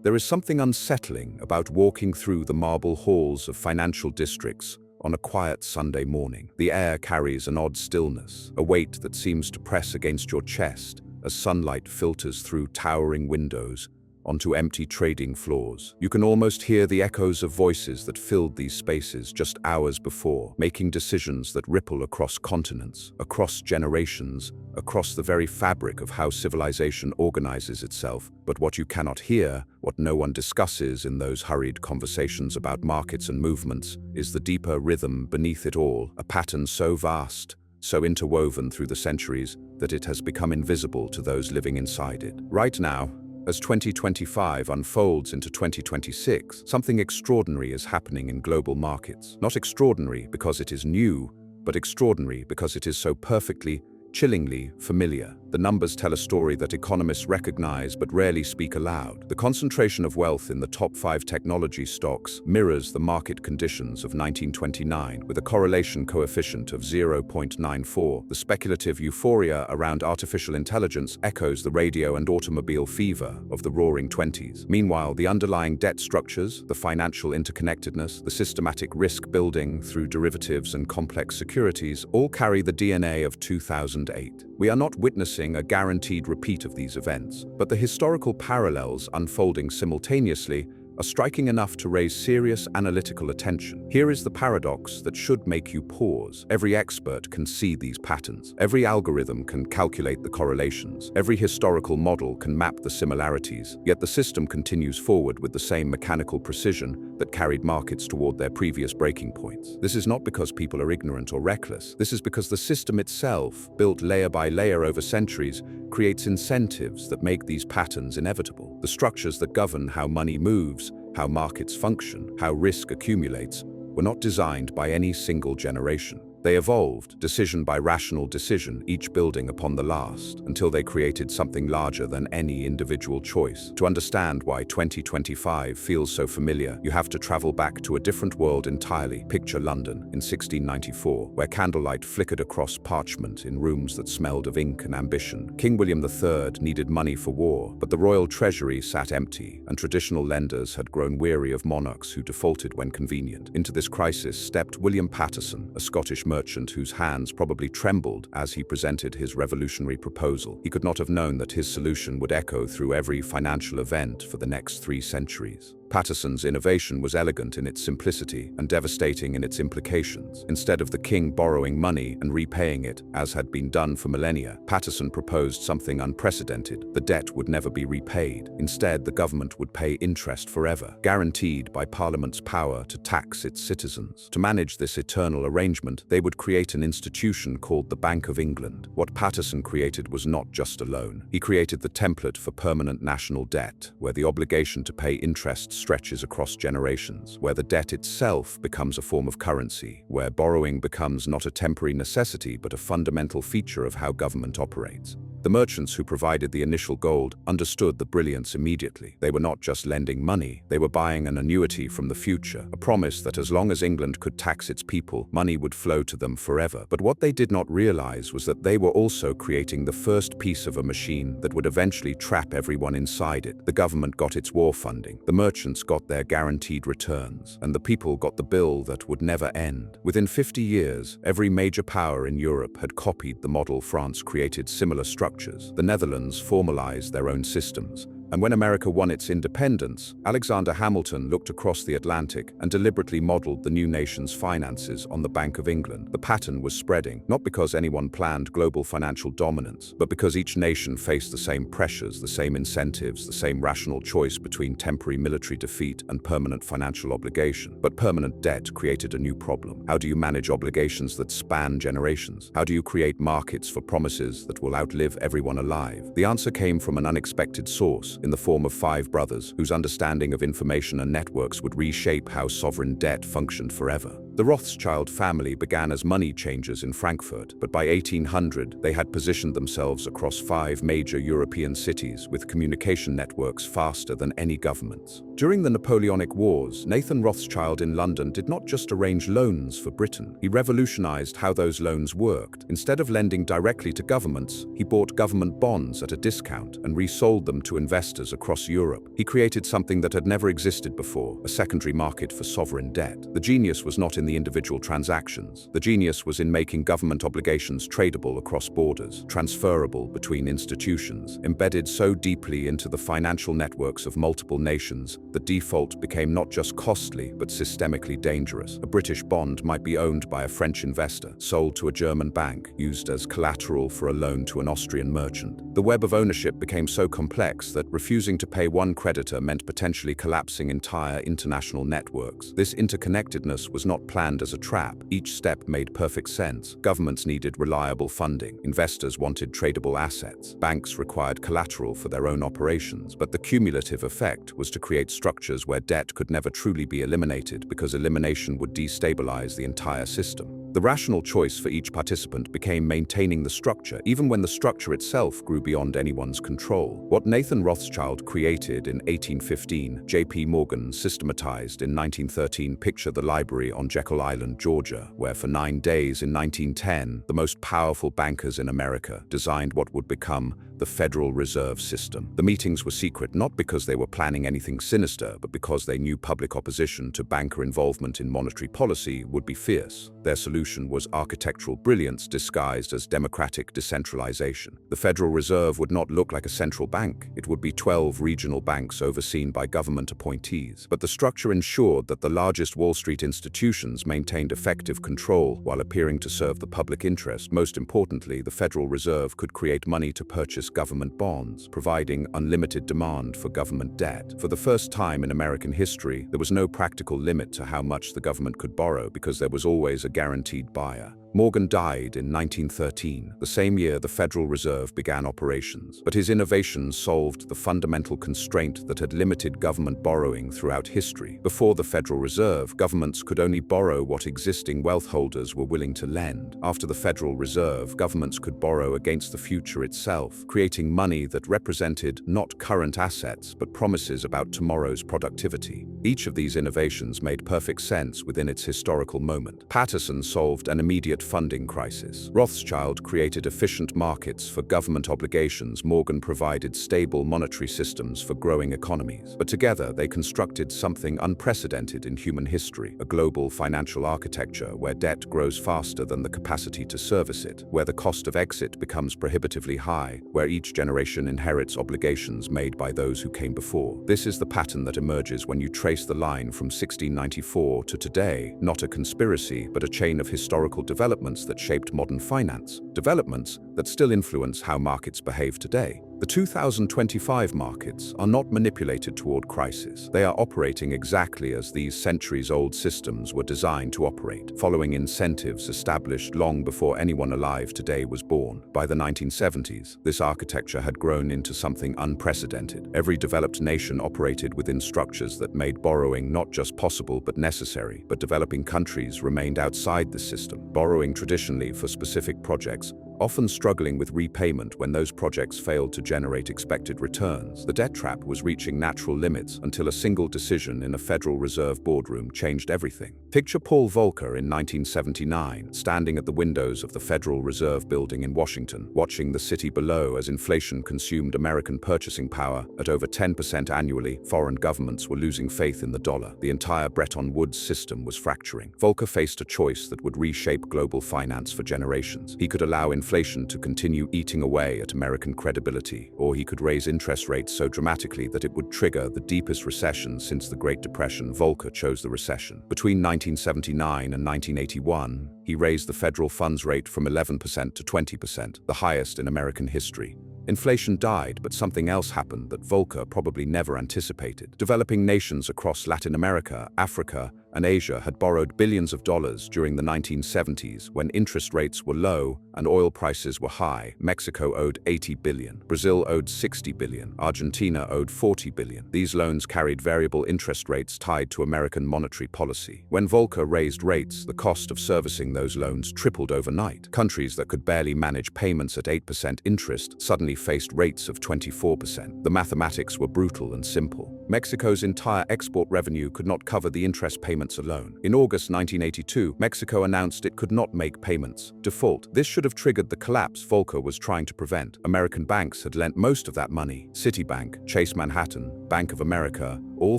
There is something unsettling about walking through the marble halls of financial districts on a quiet Sunday morning. The air carries an odd stillness, a weight that seems to press against your chest as sunlight filters through towering windows onto empty trading floors. You can almost hear the echoes of voices that filled these spaces just hours before, making decisions that ripple across continents, across generations, across the very fabric of how civilization organizes itself. But what you cannot hear, what no one discusses in those hurried conversations about markets and movements, is the deeper rhythm beneath it all, a pattern so vast, so interwoven through the centuries that it has become invisible to those living inside it. Right now, as 2025 unfolds into 2026, something extraordinary is happening in global markets. Not extraordinary because it is new, but extraordinary because it is so perfectly, chillingly familiar. The numbers tell a story that economists recognize but rarely speak aloud. The concentration of wealth in the top 5 technology stocks mirrors the market conditions of 1929, with a correlation coefficient of 0.94. The speculative euphoria around artificial intelligence echoes the radio and automobile fever of the Roaring Twenties. Meanwhile, the underlying debt structures, the financial interconnectedness, the systematic risk building through derivatives and complex securities all carry the DNA of 2008. We are not witnessing a guaranteed repeat of these events, but the historical parallels unfolding simultaneously are striking enough to raise serious analytical attention. Here is the paradox that should make you pause. Every expert can see these patterns. Every algorithm can calculate the correlations. Every historical model can map the similarities. Yet the system continues forward with the same mechanical precision that carried markets toward their previous breaking points. This is not because people are ignorant or reckless. This is because the system itself, built layer by layer over centuries, creates incentives that make these patterns inevitable. The structures that govern how money moves, how markets function, how risk accumulates, were not designed by any single generation. They evolved, decision by rational decision, each building upon the last, until they created something larger than any individual choice. To understand why 2025 feels so familiar, you have to travel back to a different world entirely. Picture London in 1694, where candlelight flickered across parchment in rooms that smelled of ink and ambition. King William III needed money for war, but the royal treasury sat empty, and traditional lenders had grown weary of monarchs who defaulted when convenient. Into this crisis stepped William Paterson, a Scottish merchant whose hands probably trembled as he presented his revolutionary proposal. He could not have known that his solution would echo through every financial event for the next 3 centuries. Paterson's innovation was elegant in its simplicity and devastating in its implications. Instead of the king borrowing money and repaying it, as had been done for millennia, Paterson proposed something unprecedented. The debt would never be repaid. Instead, the government would pay interest forever, guaranteed by Parliament's power to tax its citizens. To manage this eternal arrangement, they would create an institution called the Bank of England. What Paterson created was not just a loan. He created the template for permanent national debt, where the obligation to pay interest stretches across generations, where the debt itself becomes a form of currency, where borrowing becomes not a temporary necessity but a fundamental feature of how government operates. The merchants who provided the initial gold understood the brilliance immediately. They were not just lending money, they were buying an annuity from the future, a promise that as long as England could tax its people, money would flow to them forever. But what they did not realize was that they were also creating the first piece of a machine that would eventually trap everyone inside it. The government got its war funding, the merchants got their guaranteed returns, and the people got the bill that would never end. Within 50 years, every major power in Europe had copied the model. France created similar structures. The Netherlands formalized their own systems. And when America won its independence, Alexander Hamilton looked across the Atlantic and deliberately modeled the new nation's finances on the Bank of England. The pattern was spreading, not because anyone planned global financial dominance, but because each nation faced the same pressures, the same incentives, the same rational choice between temporary military defeat and permanent financial obligation. But permanent debt created a new problem. How do you manage obligations that span generations? How do you create markets for promises that will outlive everyone alive? The answer came from an unexpected source, in the form of 5 brothers whose understanding of information and networks would reshape how sovereign debt functioned forever. The Rothschild family began as money changers in Frankfurt, but by 1800 they had positioned themselves across 5 major European cities with communication networks faster than any governments. During the Napoleonic Wars, Nathan Rothschild in London did not just arrange loans for Britain. He revolutionized how those loans worked. Instead of lending directly to governments, he bought government bonds at a discount and resold them to investors across Europe. He created something that had never existed before, a secondary market for sovereign debt. The genius was not in the individual transactions. The genius was in making government obligations tradable across borders, transferable between institutions, embedded so deeply into the financial networks of multiple nations that default became not just costly but systemically dangerous. A British bond might be owned by a French investor, sold to a German bank, used as collateral for a loan to an Austrian merchant. The web of ownership became so complex that refusing to pay one creditor meant potentially collapsing entire international networks. This interconnectedness was not planned as a trap. Each step made perfect sense. Governments needed reliable funding. Investors wanted tradable assets. Banks required collateral for their own operations. But the cumulative effect was to create structures where debt could never truly be eliminated because elimination would destabilize the entire system. The rational choice for each participant became maintaining the structure, even when the structure itself grew beyond anyone's control. What Nathan Rothschild created in 1815, J.P. Morgan systematized in 1913. Picture the library on Jekyll Island, Georgia, where for 9 days in 1910, the most powerful bankers in America designed what would become the Federal Reserve System. The meetings were secret not because they were planning anything sinister, but because they knew public opposition to banker involvement in monetary policy would be fierce. Their solution was architectural brilliance disguised as democratic decentralization. The Federal Reserve would not look like a central bank. It would be 12 regional banks overseen by government appointees. But the structure ensured that the largest Wall Street institutions maintained effective control while appearing to serve the public interest. Most importantly, the Federal Reserve could create money to purchase government bonds, providing unlimited demand for government debt. For the first time in American history, there was no practical limit to how much the government could borrow because there was always a guaranteed buyer. Morgan died in 1913, the same year the Federal Reserve began operations. But his innovations solved the fundamental constraint that had limited government borrowing throughout history. Before the Federal Reserve, governments could only borrow what existing wealth holders were willing to lend. After the Federal Reserve, governments could borrow against the future itself, creating money that represented not current assets but promises about tomorrow's productivity. Each of these innovations made perfect sense within its historical moment. Patterson solved an immediate funding crisis. Rothschild created efficient markets for government obligations. Morgan provided stable monetary systems for growing economies. But together, they constructed something unprecedented in human history, a global financial architecture where debt grows faster than the capacity to service it, where the cost of exit becomes prohibitively high, where each generation inherits obligations made by those who came before. This is the pattern that emerges when you trace the line from 1694 to today, not a conspiracy, but a chain of historical developments that shaped modern finance, developments that still influence how markets behave today. The 2025 markets are not manipulated toward crisis. They are operating exactly as these centuries-old systems were designed to operate, following incentives established long before anyone alive today was born. By the 1970s, this architecture had grown into something unprecedented. Every developed nation operated within structures that made borrowing not just possible but necessary, but developing countries remained outside the system, borrowing traditionally for specific projects, often struggling with repayment when those projects failed to generate expected returns. The debt trap was reaching natural limits until a single decision in a Federal Reserve boardroom changed everything. Picture Paul Volcker in 1979, standing at the windows of the Federal Reserve building in Washington, watching the city below as inflation consumed American purchasing power at over 10% annually. Foreign governments were losing faith in the dollar. The entire Bretton Woods system was fracturing. Volcker faced a choice that would reshape global finance for generations. He could allow inflation to continue eating away at American credibility, or he could raise interest rates so dramatically that it would trigger the deepest recession since the Great Depression. Volcker chose the recession. Between 1979 and 1981, he raised the federal funds rate from 11% to 20%, the highest in American history. Inflation died, but something else happened that Volcker probably never anticipated. Developing nations across Latin America, Africa, and Asia had borrowed billions of dollars during the 1970s when interest rates were low and oil prices were high. Mexico owed $80 billion. Brazil owed $60 billion. Argentina owed $40 billion. These loans carried variable interest rates tied to American monetary policy. When Volcker raised rates, the cost of servicing those loans tripled overnight. Countries that could barely manage payments at 8% interest suddenly faced rates of 24%. The mathematics were brutal and simple. Mexico's entire export revenue could not cover the interest payments alone. In August 1982, Mexico announced it could not make payments. Default. This should have triggered the collapse Volcker was trying to prevent. American banks had lent most of that money. Citibank, Chase Manhattan, Bank of America, all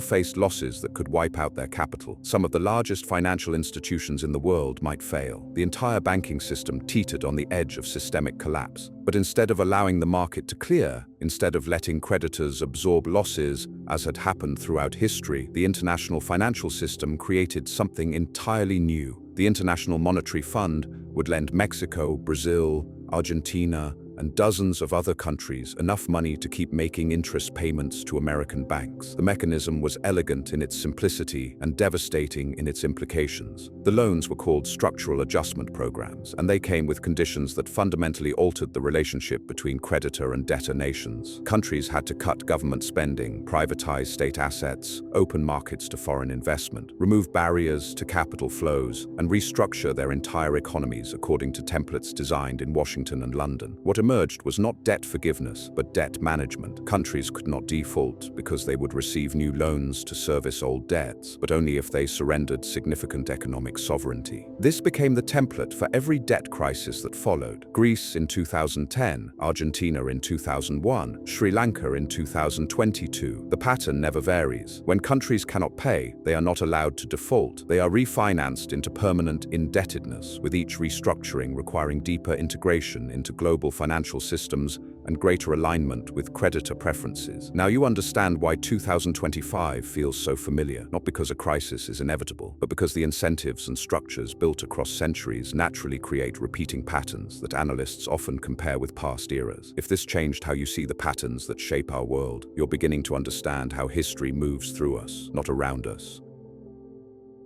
faced losses that could wipe out their capital. Some of the largest financial institutions in the world might fail. The entire banking system teetered on the edge of systemic collapse. But instead of allowing the market to clear, instead of letting creditors absorb losses, as had happened throughout history, the international financial system created something entirely new. The International Monetary Fund would lend Mexico, Brazil, Argentina, and dozens of other countries enough money to keep making interest payments to American banks. The mechanism was elegant in its simplicity and devastating in its implications. The loans were called structural adjustment programs, and they came with conditions that fundamentally altered the relationship between creditor and debtor nations. Countries had to cut government spending, privatize state assets, open markets to foreign investment, remove barriers to capital flows, and restructure their entire economies according to templates designed in Washington and London. What emerged was not debt forgiveness, but debt management. Countries could not default because they would receive new loans to service old debts, but only if they surrendered significant economic sovereignty. This became the template for every debt crisis that followed. Greece in 2010, Argentina in 2001, Sri Lanka in 2022. The pattern never varies. When countries cannot pay, they are not allowed to default. They are refinanced into permanent indebtedness, with each restructuring requiring deeper integration into global financial systems and greater alignment with creditor preferences. Now you understand why 2025 feels so familiar, not because a crisis is inevitable, but because the incentives and structures built across centuries naturally create repeating patterns that analysts often compare with past eras. If this changed how you see the patterns that shape our world, you're beginning to understand how history moves through us, not around us.